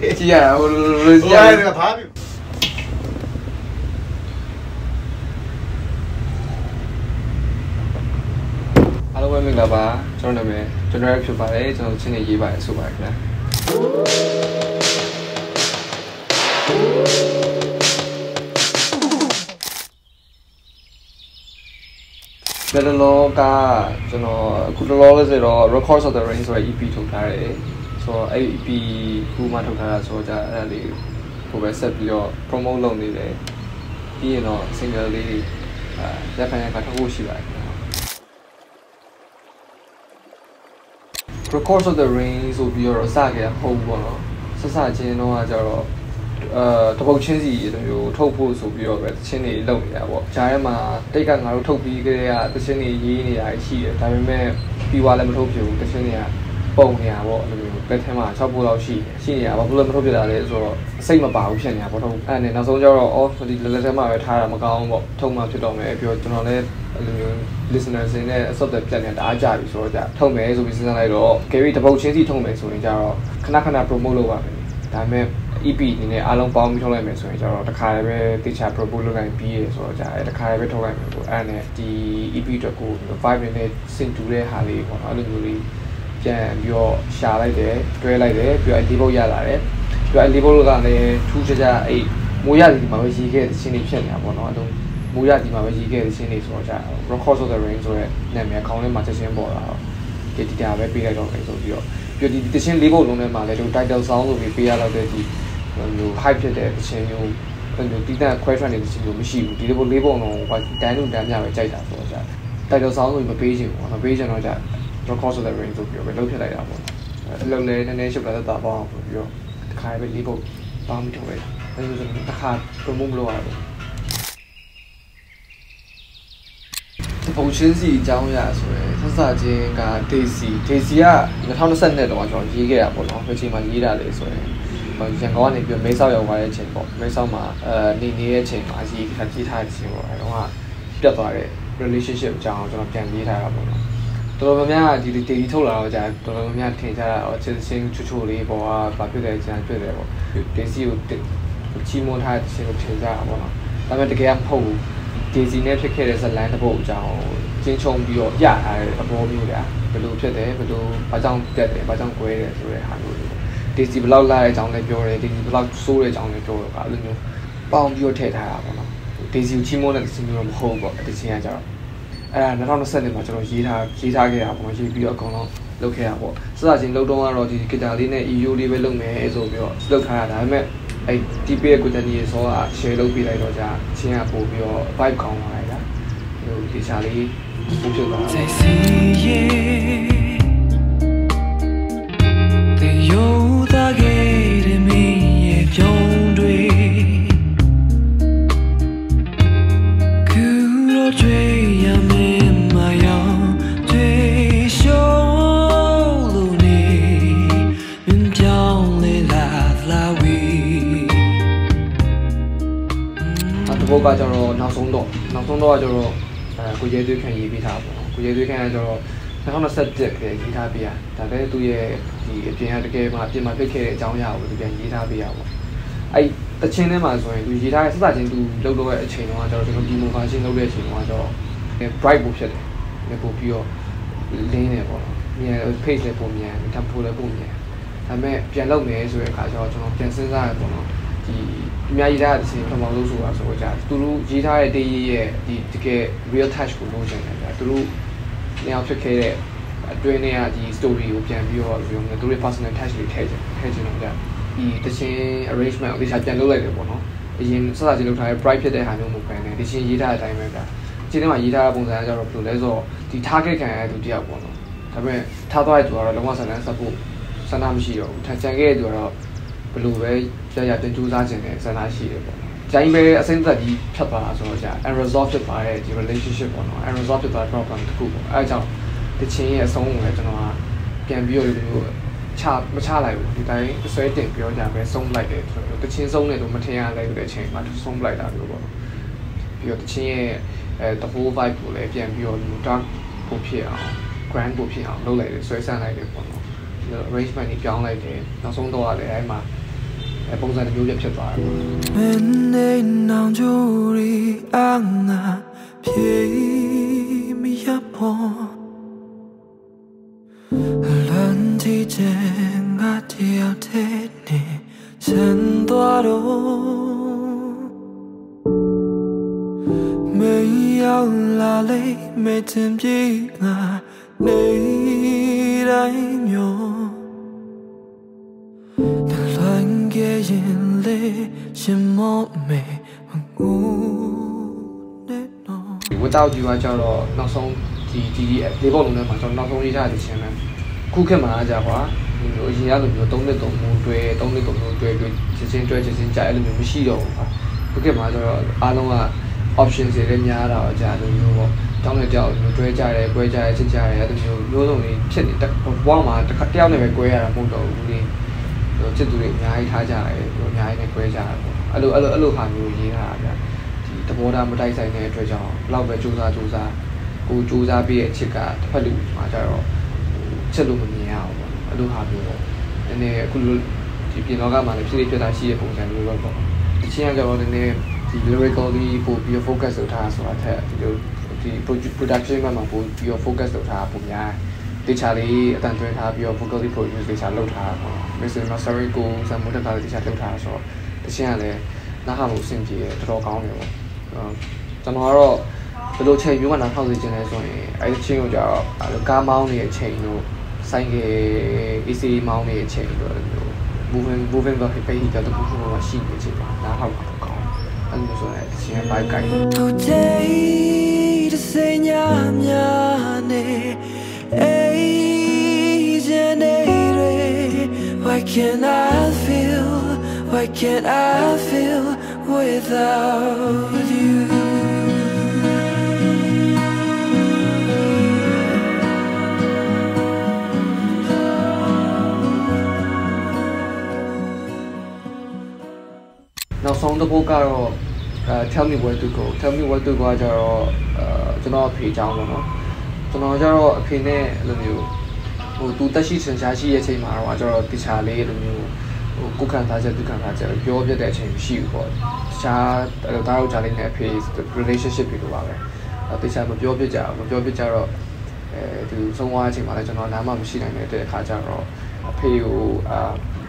ကြည့်ရဟိုကြည့်ရဘာပြီအားလုံးပဲမင်္ဂလာပါကျွန်တော်နာမည်ကျွန်တော်ဖြစ်ပါတယ်ကျွန်တော်ချင်းနေရေးပါတယ်ဆိုပါခင်ဗျာဘယ်လိုကကျွန်တော်အခုလောလဲဆိုတော့ Records of the Rain ဆိုတဲ့ EP ထုတ်ထားတယ်ဆိုတော့အဲ့ EP ခုမှထုတ်ထားတာဆိုတော့အဲ့ဒါလေးကိုပဲဆက်ပြီးတော့ promote လုပ်နေတယ်ပြီးရင်တော့ single လေးလက်ခံရကထုတ်ဖို့ရှိပါတယ် Records of the Rain ဆိုပြီးတော့စခဲ့ဟုတ်ပေါ့နော်စချင်းတော့ကျတော့တပုတ်ချင်းစီမျိုးထုတ်ဖို့ဆိုပြီးတော့ပဲတချင်းတွေလုပ်နေတာပေါ့ဂျားထဲမှာတိတ်ကငါတို့ထုတ်ပြီးကြတဲ့တချင်းတွေရေးနေတာရှိတယ်ဒါပေမဲ့ပြီးသွားလည်းမထုတ်ဖြစ်ဘူးတချင်းတွေကပုံနေတာပေါ့အဲ့လိုမျိုးဘက်ထဲမှာ6ဖို့လောက်ရှိနေတာဘာလို့လဲမထုတ်ဖြစ်တာလဲဆိုတော့စိတ်မပါဘူးဖြစ်နေတာပေါ့ထုတ်အဲ့နဲ့နောက်ဆုံးကျတော့ဒီလက်ထဲမှာပဲထားတာမကောင်းဘူးပေါ့ထုတ်မှဖြစ်တော့မယ်ပြီးတော့ကျွန်တော်လည်းအဲ့လိုမျိုး listeners တွေနဲ့အဆော့တဲ့ပြတ်နေတာအားကြပြီဆိုတော့ကြာထုတ်မယ်ဆိုပြီးစဉ်းစားလိုက်တော့ Gary တပုတ်ချင်းစီထုတ်မယ်ဆိုရင်ကျတော့ခဏ promote လုပ်ပါမယ်ဒါပေမဲ့ EP အနေနဲ့အားလုံးပေါင်းပြီးထုတ်လိုက်မယ်ဆိုရင်ကျတော့တစ်ခါလည်းပဲတေချာ propose လုပ်နိုင်ပြီးရဆိုတော့ကြာအဲ့တစ်ခါလည်းပဲထုတ်လိုက်မယ်ပေါ့အဲ့နဲ့ဒီ EP အတွက်ကို5 minute စင်တူတဲ့ဟာလေးပေါ့နော်အဲ့လိုမျိုးလေးပြန်ပြီးတော့ရှာလိုက်တယ်တွဲလိုက်တယ်ပြီးတော့အဒီဘုတ်ရလာတယ်ပြီးတော့အဒီဘုတ်ကလည်းထူးခြားခြားအဲ့မိုးရဒီမှာပဲရေးခဲ့တဲ့ချင်းလေးဖြစ်နေတာပေါ့နော်အဲ့လိုမိုးရဒီမှာပဲရေးခဲ့တဲ့ချင်းလေးဆိုတော့ကြာ Records of the Rain ဆိုတဲ့နာမည်အကောင့်လေးမှာချက်ချင်းပေါ်လာတော့ဒီတာပဲပေးလိုက်တော့မယ်ဆိုပြီးတော့ပြီးဒီတချင်း၄ဘုတ်လုံးထဲမှာလည်းတို့ title song ဆိုပြီးပေးရတော့တဲ့ဒီမျိုး hype ဖြစ်တဲ့တချင်းမျိုးအဲ့လိုတီးတန့်ခွဲထွက်နေတဲ့တချင်းမျိုးမရှိဘူးဒီလို၄ဘုတ်လုံးကိုတန်းလုံးတန်းပြပဲကြိုက်တာဆိုတော့ကြာ title song ဆိုပြီးမပေးချင်ဘူးမပေးချင်တော့ကြာ Records of the Rain ဆိုပြီးတော့ပဲလုပ်ဖြစ်လိုက်တာပေါ့အလုံးလေးနည်းနည်းရှုပ်လာတော့ပေါ့အောင်ပြီးတော့တစ်ခါပဲ၄ဘုတ်ပေါင်းပြီးထုတ်လိုက်တာအဲ့လိုဆိုတော့တစ်ခါ promote လုပ်ရတော့ပုံချင်းစီအကြောင်းအရာဆိုရင်ဆက်စချင်းက Daisy က2022တော့ကျွန်တော်ရေးခဲ့တာပေါ့နော်အချိန်မှာရေးတာလေဆိုရင်ရန်ကုန်ကနေပြီးမဲဆောက်ရောက်သွားတဲ့အချိန်ပေါ့မဲဆောက်မှာနေနေတဲ့အချိန်မှာရေးထားတဲ့အချိန်ပေါ့အဲတော့ကပြတ်သွားတဲ့ relationship အကြောင်းကျွန်တော်ပြန်ရေးထားတာပေါ့နော်တော်တော်များများဒီ Daisy ထုတ်လာတော့ကြာတော်တော်များများထင်ကြတာချစ်ချင်းချို့လေးပေါ့ဟာဘာဖြစ်လဲကြံဖြစ်တယ်ပေါ့ Daisy ကိုချီးမွမ်းထားတဲ့အချိန်ကိုထင်ကြတာပေါ့နော်ဒါပေမဲ့တကယ်ကမဟုတ်ဘူးDaisy နဲ့ဖြစ်ခဲ့တဲ့ဇလန်တစ်ပုဒ်အကြောင်းကျင်းချုံပြီးတော့ရထားတဲ့အပေါ်မျိုးကဘယ်လိုဖြစ်တယ်ဘယ်လိုဘာကြောင့်တက်တယ်ဘာကြောင့်ကွဲတယ်ဆိုတဲ့ဟာမျိုးတွေ Daisy ဘယ်လောက်လာတဲ့အကြောင်းလည်းပြောတယ် Daisy ဘယ်လောက်ဆိုးတဲ့အကြောင်းလည်းပြောတော့အဲ့လိုမျိုးပေါင်းပြီးတော့ထည့်ထားတာပေါ့နော် Daisy ကိုချီးမွမ်းတဲ့สิ่งမျိုးတော့မဟုတ်ဘူးပေါ့ဒီချင်းကကြတော့အဲ့ဒါ2020မှာကျွန်တော်ရေးထားခဲ့တာပေါ့ရေးပြီးတော့အကုန်လုံးလုပ်ခဲ့တာပေါ့စစချင်းလုပ်တော့ကတော့ဒီဂီတာလေးနဲ့ EU လေးပဲလုပ်မယ်ဆိုပြီးတော့လုပ်ထားတာဒါပေမဲ့အဲ့ဒီပေးကိုတည်းကဆောက share လုပ်ပေးလိုက်တော့ကြာချင်းကပို့ပြီးတော့ vibe ကောင်းလာလိုက်တာဟိုဒီချာလေးပို့ဖြစ်သွားတာတေယိုတာကေရမင်းရဲ့ပြုံးတွေကူရောကျွေးရမင်းမယောင်ကျွေးရှုံးလို့နေမင်းပြောင်းလေလာဝီဒီဘောကကျတော့နောက်ဆုံးတော့ကကျတော့ကိုရဲသွေးခန့်ရေးပေးထားပေါ့ကိုရဲသွေးခန့်ကကျတော့2021ကရေးထားပေးရဒါလည်းသူ့ရဲ့ဒီအပြင်ကတကယ်မှအပြင်မှာဖြစ်ခဲ့တဲ့အကြောင်းအရာကိုသူပြန်ရေးထားပေးရပေါ့အဲ့တချင်းထဲမှာဆိုရင်သူရေးထားတဲ့စစချင်းသူလှုပ်လို့ရဲ့အချိန်တုန်းကကျတော့ကျွန်တော်ဒီမိုဗာရှင်းလုပ်တဲ့အချိန်တုန်းကကျတော့ bright ပို့ဖြစ်တယ်လည်းပို့ပြီးတော့လင်းနေပေါ့နော်မြန် page လည်းပုံမြန် tempo လည်းပုံမြန်ဒါပေမဲ့ပြန်လုပ်မယ်ဆိုတဲ့အခါကျတော့ကျွန်တော်ပြန်စဉ်းစားရပေါ့နော်ဒီအများကြီးထားတဲ့အချိန်ပထမဆုံးဆိုတာဆိုတော့ကြာသူတို့ရေးထားတဲ့တေးရဲ့ဒီတကယ် real touch ကိုလုပ်ချင်တယ်ကြာသူတို့နေရာဖြစ်ခဲ့တဲ့အတွင်းထဲကဒီ story ကိုပြန်ပြီးတော့သူတို့ရဲ့ personal touch တွေထည့်ချင်တော့ကြာဒီတချင်း arrangement ကိုဒီချာပြန်လုပ်လိုက်တယ်ပေါ့နော်အရင်စစချင်းလုပ်ထားတဲ့ bright ဖြစ်တဲ့ဟာမျိုးမဟုတ်ဘဲနဲ့ဒီချင်းရေးထားတဲ့အတိုင်းပဲကြာဒီထဲမှာရေးထားတဲ့ပုံစံကကျတော့ဘယ်လိုလဲဆိုတော့ဒီ target ခံရတဲ့သူတယောက်ပေါ့နော်ဒါပေမဲ့ထားသွားတဲ့သူကတော့လုံးဝဆန္ဒဆက်ဖို့ဆန္ဒမရှိတော့ဘူးထန်ချန်ခဲ့တဲ့သူကတော့ဘယ်လိုပဲရတင်ကြိုးစားခြင်းနဲ့ဆန္ဒရှိတယ်ပေါ့။ကျိုင်းပဲအစိမ့်သက်ကြီးဖြတ်သွားတာဆိုတော့ကြာ unresolved ဖြစ်သွားတဲ့ဒီ relationship ပေါ့နော် unresolved ဖြစ်သွားတဲ့ problem တစ်ခုပေါ့။အဲအကြောင်းဒီချင်းရဲ့အဆုံးကိုလည်းကျွန်တော်ကပြန်ပြီးတော့မချလိုက်ဘူးဒီတိုင်းဆွဲတင်ပြောကြပဲဆုံးလိုက်တယ်ဆိုတော့တချင်းဆုံးနေတော့မထင်ရလဲဆိုတဲ့အချိန်မှာဆုံးလိုက်တာမျိုးပေါ့နော်။ပြီးတော့တချင်းရဲ့the whole vibe ကိုလည်းပြန်ပြီးတော့ dark ပို့ဖြစ်အောင် grand ပို့ဖြစ်အောင်လုပ်လိုက်တယ်ဆွဲဆန့်လိုက်တယ်ပေါ့နော်။ arrangement ကြီးပြောင်းလိုက်တယ်နောက်ဆုံးတော့လည်းအဲ့မှာ ပုံစံတစ်မျိုးပြဖြစ်သွားတယ်မင်းနဲ့နောင်ကြိုရီအငါပြေမရပေါ်လမ်းတီချင်ငါတယောက်တည်းနေစံသွားတော့မရောက်လာလေမတင်ပြေငါနေတိုင်းမျိုးရင်လေရှင်မောမေငိုနေတော့ without you ကကျတော့နောက်ဆုံးဒီလေးပုံလုံးထဲမှာကျွန်တော်နောက်ဆုံးရေးထားတဲ့ရှင်လည်းခုခေတ်မှာကြာကွာဒီလိုအရင်ကလိုမျိုး3နှစ်3မျိုးတွဲ3နှစ်3မျိုးတွဲချင်းချင်းတွဲချင်းချင်းကြာအဲ့လိုမျိုးမရှိတော့ဘူးကွာခုခေတ်မှာကျတော့အားလုံးက option တွေလည်းများတာကြာလို့မျိုးပေါ့တောင်းတဲ့ကြောက်တွဲကြတယ်꿰ကြတယ်ချစ်ကြတယ်အဲ့လိုမျိုးမျိုးစုံလေးဖြစ်နေဘဝမှာတယောက်နဲ့ပဲ꿰ရတာမဟုတ်တော့ဘူးလေချစ်သူတွေအများကြီးထားကြတယ်အများကြီးနဲ့꿰ကြတယ်ပေါ့အဲ့လိုဟာမျိုးရေးထားတာဗျဒီတဘောသားမတိုက်ဆိုင်တဲ့အတွက်ကြောင့်ဘလောက်ပဲစူးစမ်းကိုစူးစမ်းပြီးရဲ့ချစ်ကတစ်ဖက်လူမှာကြတော့ချစ်လို့မမြင်ရဘူးပေါ့အဲ့လိုဟာမျိုးပေါ့နည်းနည်းအခုလိုဒီပြင်လောကမှာလည်းဖြစ်နေပြတာရှိတဲ့ပုံစံမျိုးပဲပေါ့တချင်းကကြတော့နည်းနည်းဒီ lyrically ပို့ပြီး focus လုပ်ထားဆိုတာထက်ဒီလိုဒီ production မှာပို့ပြီး focus လုပ်ထားပုံများတေချာလေးအတန်သွင်းထားပြီးတော့ vocally produce တေချာလုပ်ထားတာပေါ့။ Mr. Mastery ကိုစံမိုးတက်ကတေချာလုပ်ထားတာဆိုတော့တချင်းကလည်းနားဟာမှုအဆင်ပြေတော်တော်ကောင်းတယ်ပေါ့။ကျွန်တော်ကတော့ဘယ်လိုချိန်မျိုးမှနားထောင်စေချင်လဲဆိုရင်အဲဒီချင်းကိုကြတော့ကားမောင်းနေတဲ့ချိန်တို့ဆိုင်ကယ် AC မောင်းနေတဲ့ချိန်တို့မျိုး moving the page ကတော့ဘုရားမရှိနေချိန်ပါနားထောင်တော့ကောင်း။အဲဒီလိုဆိုရင်တချင်းက vibe ကိုင်းတယ်။ Today to say nya ne Why can't I feel without you? Now, song the book are tell me where to go. Tell me where to go. ကျွန်တော်ဖေးချောင်းပေါ့နော်ကျွန်တော်ကျတော့အဖေနဲ့လိုမျိုးဟိုသူတက်ရှိချင်ရှားရှိရဲ့အချိန်မှာတော့ကျတော့တခြားလေးလိုမျိုးဟိုကိုခံစားချက်သူခံစားချက်ပြောပြတဲ့အချိန်မရှိဘူးပေါ့တခြားဒါတို့ဂျာလေးနဲ့အဖေ relationship တွေလိုပါပဲတခြားမပြောပြကြတော့သူဆုံးသွားတဲ့အချိန်မှာလည်းကျွန်တော်နားမမရှိနိုင်တဲ့အခါကျတော့အဖေကို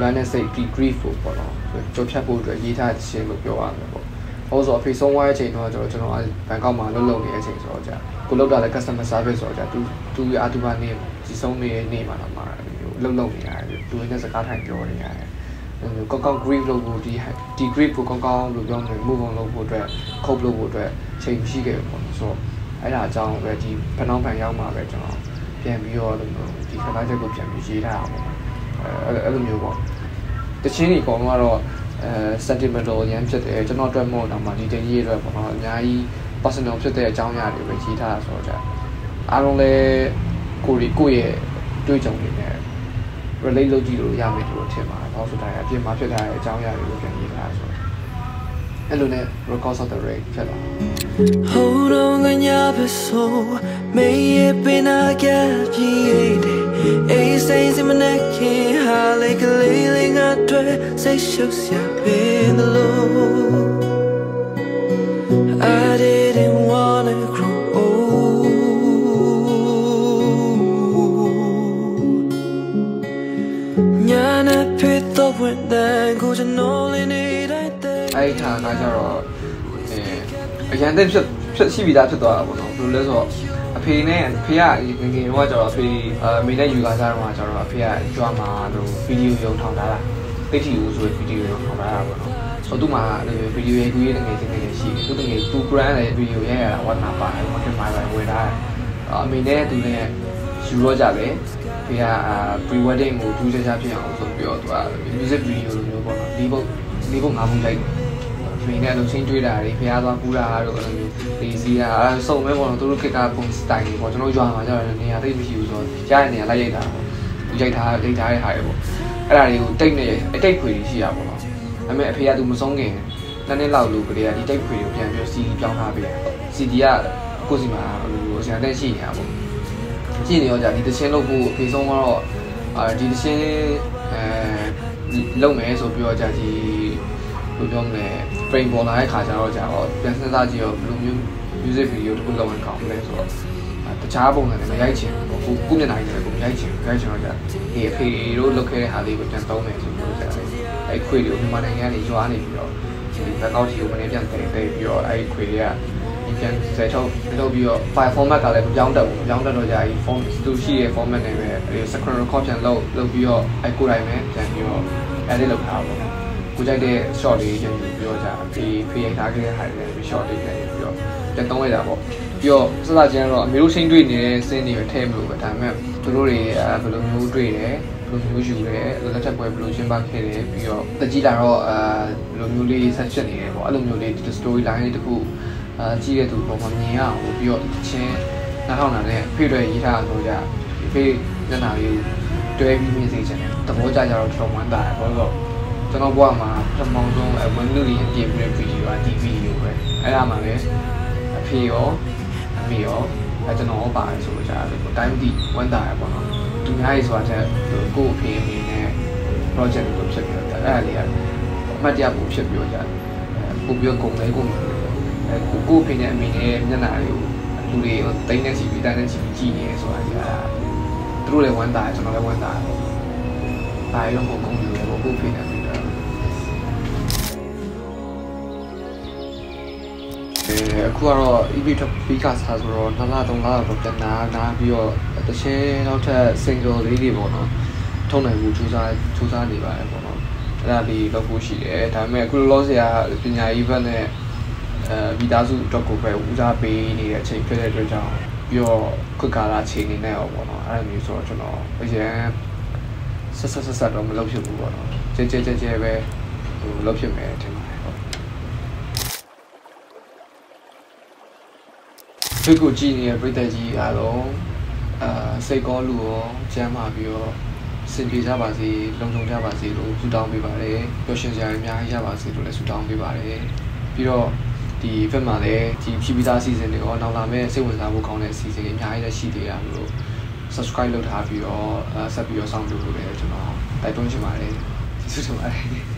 run and say grief ပေါ့နော်ကြော်ဖြတ်ဖို့အတွက်ရေးထားခြင်းလို့ပြောရမှာပေါ့Also, if you somewhere change, no, just no, Bangkok man, no long change so ja. Go look at the customer service so ja. Do you add to my name? Just so many name and amar. Long ni ay. Do you just got time pure ni ay. Kong grief logo di grief ko kong lo yong move on logo dre, cope logo dre, change ရှိခဲ့ပေါ့။ So အဲ့ဒါအကြောင်းပဲဒီဖဏောင်းဖန်ရောက်မှာပဲကျွန်တော်ပြန်ပြီးတော့ဒီခဏချက်ကိုပြန်ပြီးရေးထားအောင်ပေါ့။အဲ့လိုမျိုးပေါ့။တချင်းကြီးကောင်ကတော့sentimental ရမ်းဖြစ်တယ်ကျွန်တော်အတွက်မဟုတ်တော့မှဒီတကြီးအတွက်ပေါ့နော်အများကြီး personal ဖြစ်တဲ့အကြောင်းအရာတွေပဲရေးထားတာဆိုတော့အားလုံးလည်းကိုယ့်ရဲ့တွေ့ကြုံနေတယ် relate လုပ်ကြည့်လို့ရမယ်လို့ထင်ပါတယ်ဘာလို့ဆိုတော့အပြင်မှာဖြစ်ထားတဲ့အကြောင်းအရာတွေကိုပြန်ရေးထားတာဆိုတော့အဲ့လိုနဲ့ records of the rain ဖြစ်လာ Hold on ကညာပဲဆိုမေးရပင်နာကပြည့်တယ်အေးစိတ်စမနဲ့ခင်ဟာလေကလေးလေးငါတွေ့စိတ်ရှုပ်စရာပင်လို့ I didn't wanna grow old ညာနဲ့ဖြစ်တော့ဝင်တဲ့ကိုကျွန်တော်လေးနေတိုင်းအဲ့ခါကကျတော့အရန်တဲ့ဖြစ်ရှိပြီးသားဖြစ်သွားတာပေါ့နော်ဘယ်လိုလဲဆိုတော့အဖေနဲ့ဖေကငယ်ငယ်တော့ကျတော့အဖေမိနဲ့ယူလာကြတော့ကျတော့အဖေကကြွားမှာလို့ဗီဒီယိုရုံထောင်ထားတာတိတ်တီဦးဆိုတဲ့ဗီဒီယိုရုံထောင်ထားတာပေါ့နော်ဆိုသူ့မှာဗီဒီယိုရေးကူးရေးငယ်ချင်းငယ်ရှိသူတကယ်သူ brand ရဲ့ဗီဒီယိုရိုက်ရတာဝတ်နာပါတယ်မာကက်မှာပဲဝယ်ထားတယ်အမေနဲ့သူနဲ့ယူတော့ကြတယ်ဖေက pre wedding ကိုထူးခြားခြားဖြစ်အောင်ဆိုပြီးတော့သူက music video လိုမျိုးပေါ့နော်ဒီပုံ5ပုံလိုက်မင်းနဲ့လုံချင်းတွေ့တာတွေဖျားသွားကူးတာတို့အဲ့လိုမျိုးဒီစီကစုံမဲပေါ့နော်သူတို့ကပုံစတိုင်တွေပေါ့ကျွန်တော်ရွာမှာကျတော့နေရာတိတ်မရှိဘူးဆိုတော့ကြားတဲ့နေရာလိုက်ရိုက်တာပေါ့သူရိုက်ထားတဲ့ဟာတွေပေါ့အဲ့ဒါတွေကိုတိတ်နဲ့အတိတ်ခွေတွေရှိရပါတော့ဒါပေမဲ့အဖေကသူမဆုံးခင်နှစ်လောက်လို့ကလေးကဒီတိတ်ခွေကိုပြန်ပြီး CD ပြောင်းထားပေးတယ် CD ကကိုစီမှာဟိုအစင်တဲ့ရှိနေတာပေါ့ကြည့်နေရောကြာဒီတချင်းလို့ကိုအဖေဆုံးကတော့ဒီတချင်း လုံမယ်ဆိုပြီးတော့ကြာဒီဘယ်လိုပြောမလဲ frame ပေါ်လာတဲ့ခါကျတော့ကြာတော့ပြန်စဉ်းစားကြည့်တော့ဘယ်လိုမျိုး music video တစ်ခုလုပ်ရင်ကောင်းလဲဆိုတော့တခြားပုံစံနဲ့မရိုက်ချင်ဘူးခုမျက်နှာကြီးနဲ့ကိုရိုက်ချင်တော့ကြာဒီအဖေတို့လုပ်ခဲ့တဲ့ဟာလေးကိုပြန်သုံးမယ်ဆိုပြီးတော့ကြာအဲ့ခွေတွေကိုမြန်မာနိုင်ငံကနေရွာနေပြီးတော့ဒီဘက်ကောက်ချီကိုမနေ့ပြန်တင်ပြီးတော့အဲ့ခွေတွေကပြန်ဆယ်ထုတ်ပြီးတော့ file format ကလည်းမပြောင်းတတ်ဘူးမပြောင်းတတ်တော့ကြာဒီ form သူရှိရဲ့ format နဲ့ပဲအဲ့ screen record ပြန်လုပ်ပြီးတော့အဲ့ကိုယ်တိုင်ပဲပြန်ပြီးတော့ edit လုပ်ထားပါတော့ကိုကြိုက်တဲ့ shot လေးပြန်ယူပြီးတော့ကြာဒီ create ထားခဲ့တဲ့ဟာတွေ shot လေးပြန်ယူပြီးတော့ပြန်သုံးလိုက်တာပေါ့ပြီးတော့စစချင်းတော့အမေတို့ချင်းတွေ့နေတဲ့ scene တွေထည့်မလို့ပဲဒါပေမဲ့သူတို့တွေဘယ်လိုမျိုးတွေ့တယ်ဘယ်လိုမျိုးယူတယ်လက်ထပ်ပွဲဘယ်လိုရှင်းပခဲ့တယ်ပြီးတော့တကြီးလာတော့ဘယ်လိုမျိုးလေးဆက်ဖြစ်နေတယ်ပေါ့အဲ့လိုမျိုးလေးဒီ story line လေးတစ်ခုကြည့်တဲ့သူပုံမှန်မြင်ရအောင်ပြီးတော့ချင်းနားထောင်တာနဲ့ဖေးတွေရေးထားဆိုကြဒီဖေးမျက်နှာလေးတွဲပြီးမြင်စေချင်တယ်သဘောကျကြတော့တော်ဝမ်းတာတယ်ဘာလို့ကျွန်တော်ဘွားမှာပထမဆုံးဝင်လူကြီးအပြင်ပြပြီးဗီဒီယိုပဲအဲ့ဒါမှလည်းအဖေရောအမေရောကျွန်တော်ပါတယ်ဆိုကြတယ်ပေါ့တိုင်းတိဝမ်းတာရပေါ့နော်သူများရေးဆိုတာတဲ့ကို့အဖေအမေနဲ့ project ကိုဖြစ်ပြီးတော့အဲ့ဒါလေးကအမှတ်တရပုံဖြစ်ပြီးတော့ကြာပို့ပြီးကုန်လဲကုန်ကို့အဖေနဲ့အမေနဲ့မျက်နှာလေးကိုလူတွေတိုင်းနေစီပြီးတိုင်းနေစီပြီးကြည့်နေရဆိုတာကြာသူတို့လည်းဝမ်းတာကျွန်တော်လည်းဝမ်းတာပေါ့ဒါရောကိုကုန်လို့ကို့အဖေနဲ့အမေတော့အခုကတော့ EV ထပ်ပြီးကစားဆိုတော့2လ3လတော့ပြန်နာပြီးတော့တရှင်းနောက်ထပ် single လေးတွေပေါ့နော်ထုံနိုင်မှုစူးစမ်းနေပါတယ်ပေါ့နော်အဲ့ဒါဒီလောက်ဖို့ရှိတယ်ဒါပေမဲ့အခုလောဆရာပညာရေးဘက်နဲ့မိသားစုအတွက်ကိုပဲဦးစားပေးနေတဲ့အချိန်ဖြစ်တဲ့အတွက်ကြောင့်ပြီးတော့ခွတ်ကာလာချိန်နေနေအောင်ပေါ့နော်အဲ့လိုမျိုးဆိုတော့ကျွန်တော်အရင်ဆက်တော့မလုပ်ဖြစ်ဘူးပေါ့နော်ကြဲပဲဟိုလုပ်ဖြစ်မယ်ထင်ပါတယ်ဒီကိုကြည့်နေတဲ့ပြည်သက်ကြီးအားလုံးစိတ်ကောလူရောကျမ်းမာပြီးတော့စင်ပြေကြပါစေလုံခြုံကြပါစေလို့ဆုတောင်းပေးပါတယ်ပျော်ရွှင်စရာအများကြီးရပါစေလို့လည်းဆုတောင်းပေးပါတယ်ပြီးတော့ဒီဘက်မှာလည်းဒီဖြီးပြီးသားအစီအစဉ်တွေရောနောက်လာမဲ့စိတ်ဝင်စားဖို့ကောင်းတဲ့အစီအစဉ်တွေအများကြီးလည်းရှိသေးတာလို့ subscribe လုပ်ထားပြီးတော့ဆက်ပြီးတော့စောင့်ကြည့်ဖို့လည်းကျွန်တော်တိုက်တွန်းချင်ပါတယ်ကျေးဇူးတင်ပါတယ်